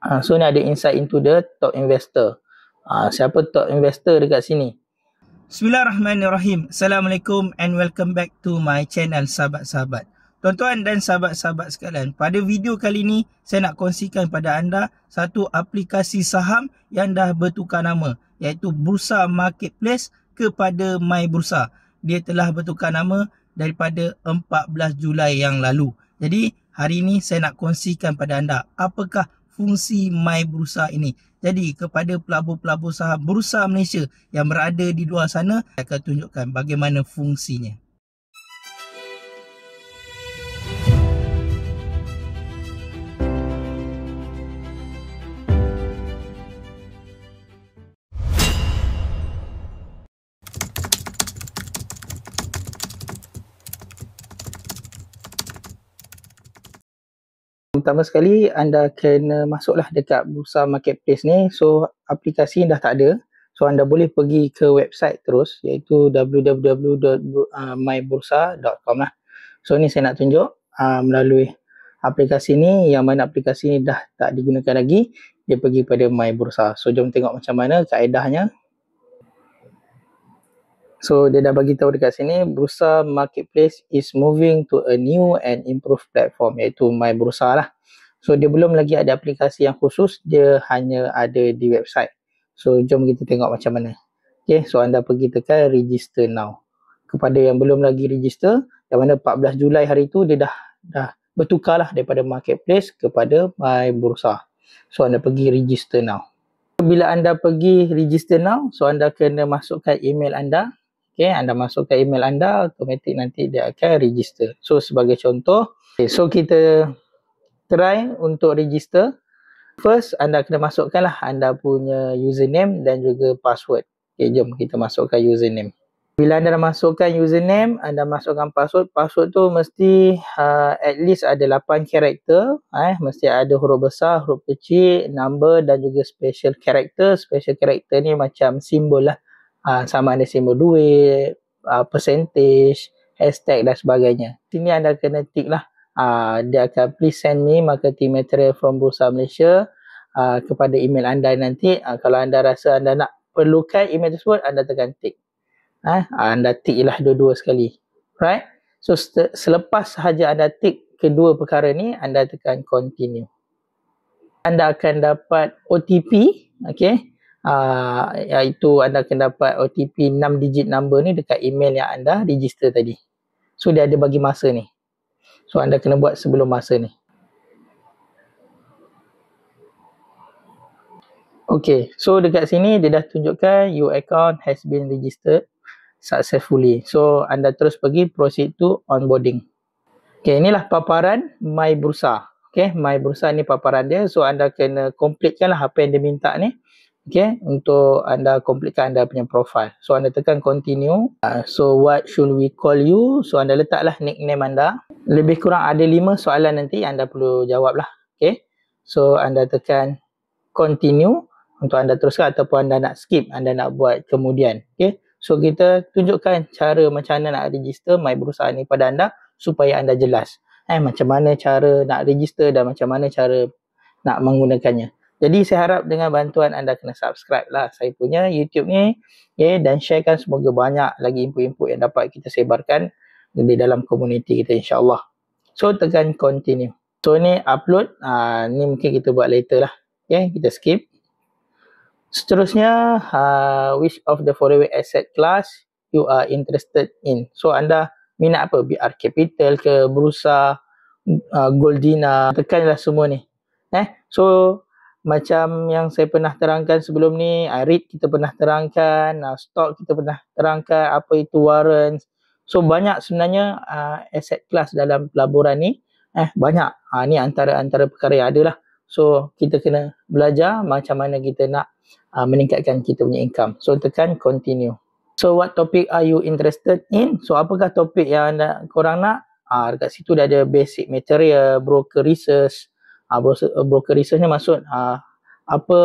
So ni ada insight into the top investor. Siapa top investor dekat sini? Bismillahirrahmanirrahim. Assalamualaikum and welcome back to my channel sahabat-sahabat. Tuan-tuan dan sahabat-sahabat sekalian, pada video kali ini saya nak kongsikan pada anda satu aplikasi saham yang dah bertukar nama, iaitu Bursa Marketplace kepada My Bursa. Dia telah bertukar nama daripada 14 Julai yang lalu. Jadi hari ini saya nak kongsikan pada anda apakah fungsi My Bursa ini. Jadi kepada pelabur-pelabur saham Bursa Malaysia yang berada di luar sana, saya akan tunjukkan bagaimana fungsinya. Pertama sekali anda kena masuklah dekat Bursa Marketplace ni. So aplikasi dah tak ada. So anda boleh pergi ke website terus, iaitu www.mybursa.com lah. So ni saya nak tunjuk melalui aplikasi ni, yang mana aplikasi ni dah tak digunakan lagi. Dia pergi pada My Bursa. So jom tengok macam mana kaedahnya. So dia dah bagi tahu dekat sini, Bursa Marketplace is moving to a new and improved platform, iaitu My Bursa lah. So dia belum lagi ada aplikasi yang khusus, dia hanya ada di website. So jom kita tengok macam mana. Okay, so anda pergi tekan register now. Kepada yang belum lagi register, yang mana 14 Julai hari tu dia dah bertukar lah daripada Marketplace kepada My Bursa. So anda pergi register now. Bila anda pergi register now, so anda kena masukkan email anda. Okay, anda masukkan email anda, automatik nanti dia akan register. So sebagai contoh, okay, so kita try untuk register. First, anda kena masukkanlah anda punya username dan juga password. Okay, jom kita masukkan username. Bila anda dah masukkan username, anda masukkan password. Password tu mesti at least ada 8 karakter. Mesti ada huruf besar, huruf kecil, number dan juga special character. Special character ni macam simbol lah. Sama ada simbol duit, percentage, hashtag dan sebagainya. Sini anda kena tick lah. Dia akan please send me marketing material from Bursa Malaysia kepada email anda nanti. Kalau anda rasa anda nak perlukan email tersebut, anda tekan tick. Anda tick lah dua-dua sekali. Right? So selepas sahaja anda tick kedua perkara ni, anda tekan continue. Anda akan dapat OTP, okay? Iaitu anda akan dapat OTP 6 digit number ni dekat email yang anda register tadi. So dia ada bagi masa ni. So anda kena buat sebelum masa ni. Okay, so dekat sini dia dah tunjukkan your account has been registered successfully. So anda terus pergi proceed to onboarding. Okay, inilah paparan My Bursa. Okay, My Bursa ni paparan dia. So anda kena completekan lah apa yang dia minta ni. Okay, untuk anda completekan anda punya profile. So anda tekan continue. So what should we call you? So anda letaklah nickname anda. Lebih kurang ada 5 soalan nanti anda perlu jawab lah. Okay, so anda tekan continue untuk anda teruskan, ataupun anda nak skip, anda nak buat kemudian. Okay, so kita tunjukkan cara macam mana nak register My Bursa ni pada anda supaya anda jelas. Macam mana cara nak register dan macam mana cara nak menggunakannya. Jadi saya harap dengan bantuan anda kena subscribe lah saya punya YouTube ni, okay, dan sharekan, semoga banyak lagi input-input yang dapat kita sebarkan di dalam komuniti kita, insyaAllah. So tekan continue. So ni upload, ni mungkin kita buat later lah. Okay, kita skip. Seterusnya, which of the following asset class you are interested in? So anda minat apa? BR Capital ke, Bursa, Goldina, tekanlah semua ni. So macam yang saya pernah terangkan sebelum ni, REIT kita pernah terangkan, stock kita pernah terangkan, apa itu warrants. So banyak sebenarnya asset class dalam pelaburan ni. Banyak. Ni antara perkara yang ada lah. So kita kena belajar macam mana kita nak meningkatkan kita punya income. So tekan continue. So what topic are you interested in? So apakah topik yang korang nak? Dekat situ dah ada basic material, broker research. Broker research ni maksud apa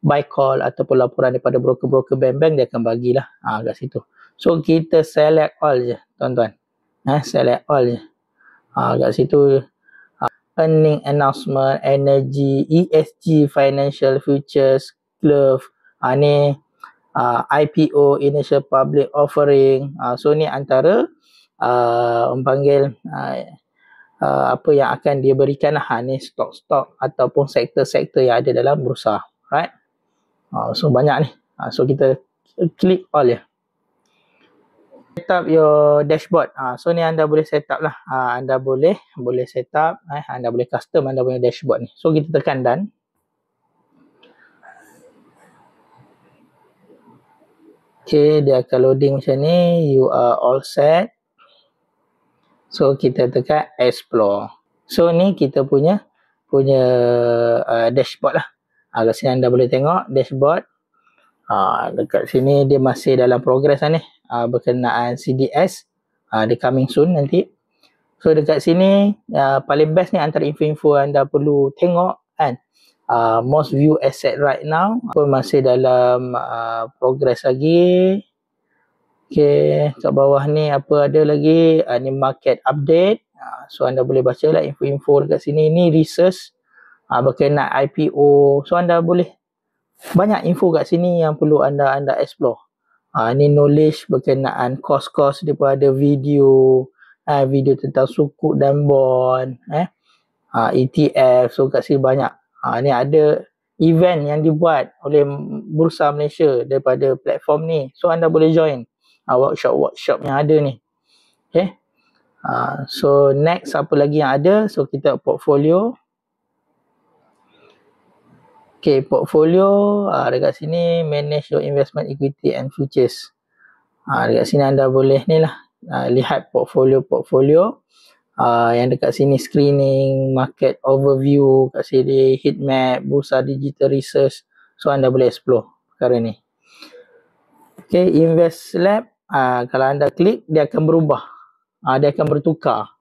buy call ataupun laporan daripada broker-broker bank-bank, dia akan bagilah kat situ. So kita select all je tuan-tuan. Select all je. Kat situ earning announcement, energy, ESG, financial futures, glove. Ni IPO, initial public offering. So ni antara orang panggil apa yang akan dia berikan lah. Ni stok-stok ataupun sektor-sektor yang ada dalam bursa. Right? So banyak ni. So kita klik all ya. Set up your dashboard. So ni anda boleh set up lah. Anda boleh set up. Anda boleh custom anda punya dashboard ni. So kita tekan done. Okay, dia akan loading macam ni. You are all set. So kita tekan explore. So ni kita punya dashboard lah. Kat sini anda boleh tengok dashboard. Dekat sini dia masih dalam progress lah ni. Berkenaan CDS. Dia coming soon nanti. So dekat sini paling best ni antara info-info anda perlu tengok kan. Most view asset right now masih dalam progress lagi. Okay, kat bawah ni apa ada lagi, ni market update. So anda boleh baca lah info-info dekat sini. Ni research berkenaan IPO. So anda boleh banyak info kat sini yang perlu anda explore. Ni knowledge berkenaan kos-kos daripada video, video tentang sukuk dan bond, ETF. So kat sini banyak. Ni ada event yang dibuat oleh Bursa Malaysia daripada platform ni. So anda boleh join workshop yang ada ni. Okay. So next apa lagi yang ada? So kita portfolio. Okay, portfolio dekat sini manage your investment equity and futures. Dekat sini anda boleh ni lah lihat portfolio yang dekat sini screening, market overview, kat sini heat map, bursa digital research. So anda boleh explore perkara ni. Okay, Invest Lab, kalau anda klik dia akan berubah. Dia akan bertukar.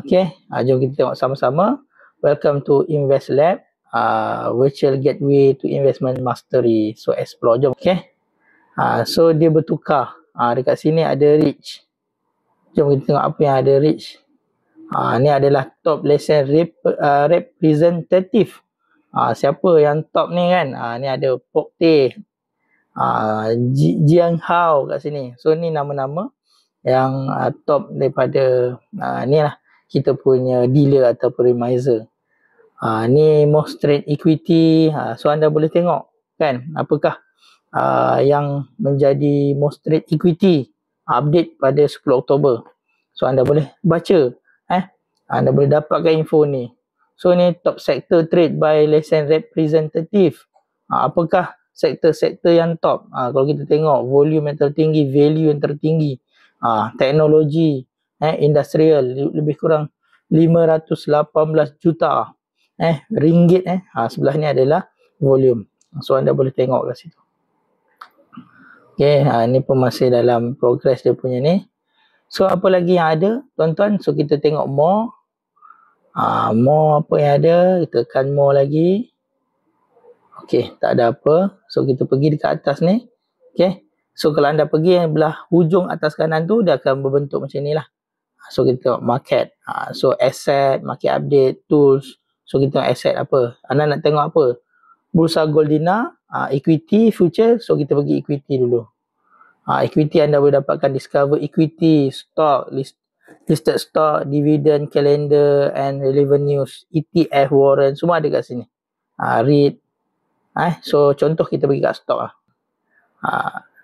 Okay, jom kita tengok sama-sama. Welcome to Invest Lab, virtual gateway to investment mastery. So explore, jom. Okay, so dia bertukar. Dekat sini ada reach. Jom kita tengok apa yang ada reach. Ni adalah top lesson representative. Siapa yang top ni kan? Ni ada Pok Teh, Jiang Hao kat sini. So ni nama-nama yang top daripada ni lah kita punya dealer ataupun remiser. Ni most trade equity. So anda boleh tengok kan apakah yang menjadi most trade equity update pada 10 Oktober. So anda boleh baca, anda boleh dapatkan info ni. So ni top sector trade by lesson representative. Apakah sektor-sektor yang top? Kalau kita tengok volume yang tertinggi, value yang tertinggi, teknologi, industrial lebih kurang 518 juta ringgit. Sebelah ni adalah volume. So anda boleh tengok kat situ. Okay, ni pun masih dalam progress dia punya ni. So apa lagi yang ada tuan-tuan? So kita tengok more. More apa yang ada, kita tekan more lagi. Okay, tak ada apa. So kita pergi dekat atas ni. Okay, so kalau anda pergi yang belah hujung atas kanan tu, dia akan berbentuk macam ni lah. So kita tengok market. So asset, market update, tools. So kita tengok asset apa. Anda nak tengok apa? Bursa Goldina, equity, future. So kita pergi equity dulu. Equity anda boleh dapatkan discover equity, stock, listed stock, dividend, calendar and relevant news, ETF, warrant, semua ada kat sini. Read. So contoh kita pergi kat stock lah.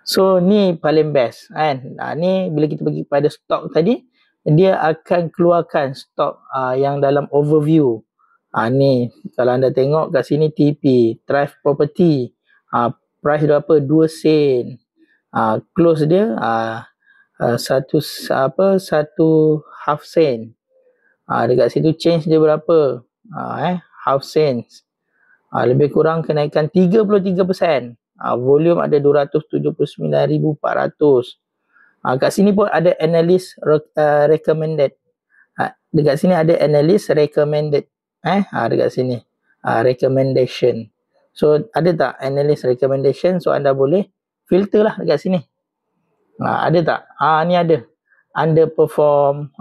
So ni paling best kan. Ni bila kita pergi pada stock tadi, dia akan keluarkan stock yang dalam overview. Ni kalau anda tengok kat sini TP, Thrive Property, price dia berapa? 2 sen. Close dia satu half sen. Dekat situ change dia berapa? Half sen. Lebih kurang kenaikan 33%. Volume ada 279,400. Kat sini pun ada analyst recommended. Dekat sini ada analyst recommended. Dekat sini recommendation. So ada tak analyst recommendation? So anda boleh filter lah dekat sini. Ada tak? Ni ada. Underperform.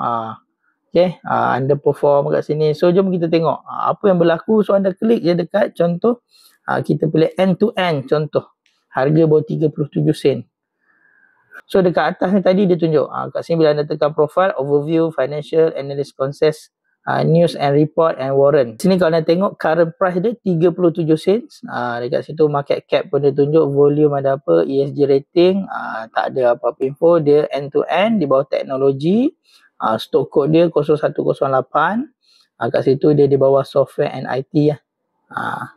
Okay, underperform kat sini. So jom kita tengok apa yang berlaku. So anda klik je dekat contoh, kita pilih end to end contoh. Harga baru 37 sen. So dekat atas ni tadi dia tunjuk. Kat sini bila anda tekan profile, overview, financial, analyst consensus, news and report and warrant. Sini kalau anda tengok current price dia 37 sen. Dekat situ market cap pun dia tunjuk, volume ada apa, ESG rating, tak ada apa-apa info. Dia end to end di bawah teknologi. Stock code dia 0108. Kat situ dia di bawah software and IT lah.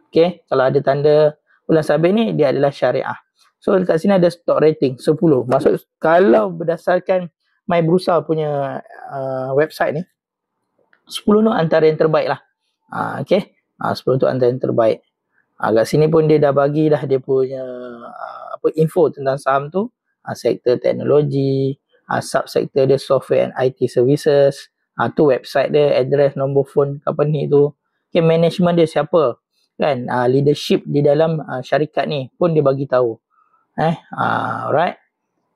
Okay, kalau ada tanda bulan sabit ni dia adalah syariah. So dekat sini ada stock rating 10. Maksud kalau berdasarkan My Bursa punya website ni, 10 tu antara yang terbaik lah. Okay, 10 tu antara yang terbaik. Kat sini pun dia dah bagi dah dia punya info tentang saham tu. Sektor teknologi, subsektor dia software and IT services. Tu website dia, address, nombor phone company tu. Okay, management dia siapa, kan? Leadership di dalam syarikat ni pun dia bagi tahu. Alright.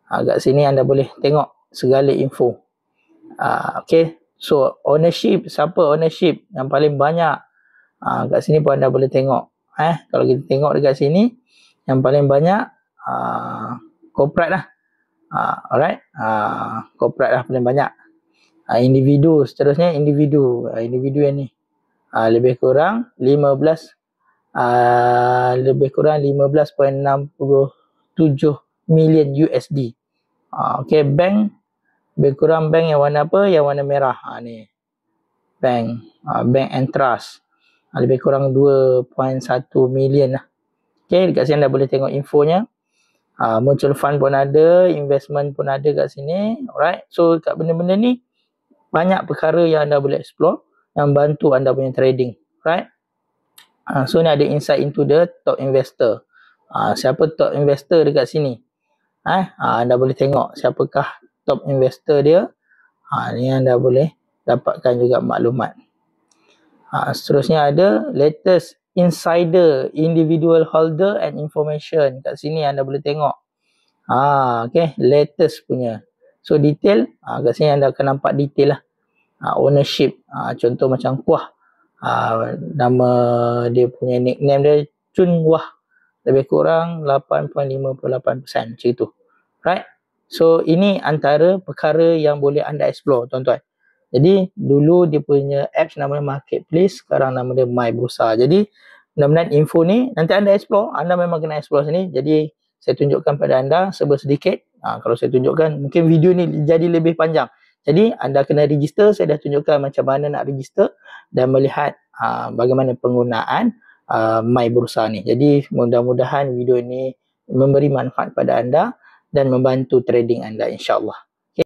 Kat sini anda boleh tengok segala info. Okay, so ownership, siapa ownership yang paling banyak, kat sini pun anda boleh tengok. Kalau kita tengok dekat sini, yang paling banyak corporate lah. Alright, corporate lah paling banyak. Individu, seterusnya individu yang ni lebih kurang 15 lebih kurang 15.67 million USD. Okay, bank lebih kurang, bank yang warna apa? Yang warna merah. Ni bank, bank and trust, lebih kurang 2.1 million lah. Okay, dekat sini anda boleh tengok infonya. Mutual fund pun ada, investment pun ada kat sini. Alright, so kat benda-benda ni banyak perkara yang anda boleh explore yang bantu anda punya trading. Right, so ni ada insight into the top investor. Siapa top investor dekat sini? Anda boleh tengok siapakah top investor dia. Ni anda boleh dapatkan juga maklumat. Seterusnya ada latest insider, individual holder and information. Kat sini anda boleh tengok. Okay, latest punya. So detail, kat sini anda akan nampak detail lah. Ownership, contoh macam Kuah, nama dia punya nickname dia Chun Wah, lebih kurang 8.58% macam itu. Right, so ini antara perkara yang boleh anda explore, tuan-tuan. Jadi dulu dia punya apps namanya Marketplace, sekarang nama dia My Bursa. Jadi mudah-mudahan info ni nanti anda explore, anda memang kena explore sini. Jadi saya tunjukkan pada anda sedikit. Kalau saya tunjukkan mungkin video ni jadi lebih panjang. Jadi anda kena register. Saya dah tunjukkan macam mana nak register dan melihat bagaimana penggunaan My Bursa ni. Jadi mudah-mudahan video ni memberi manfaat pada anda dan membantu trading anda, insya-Allah.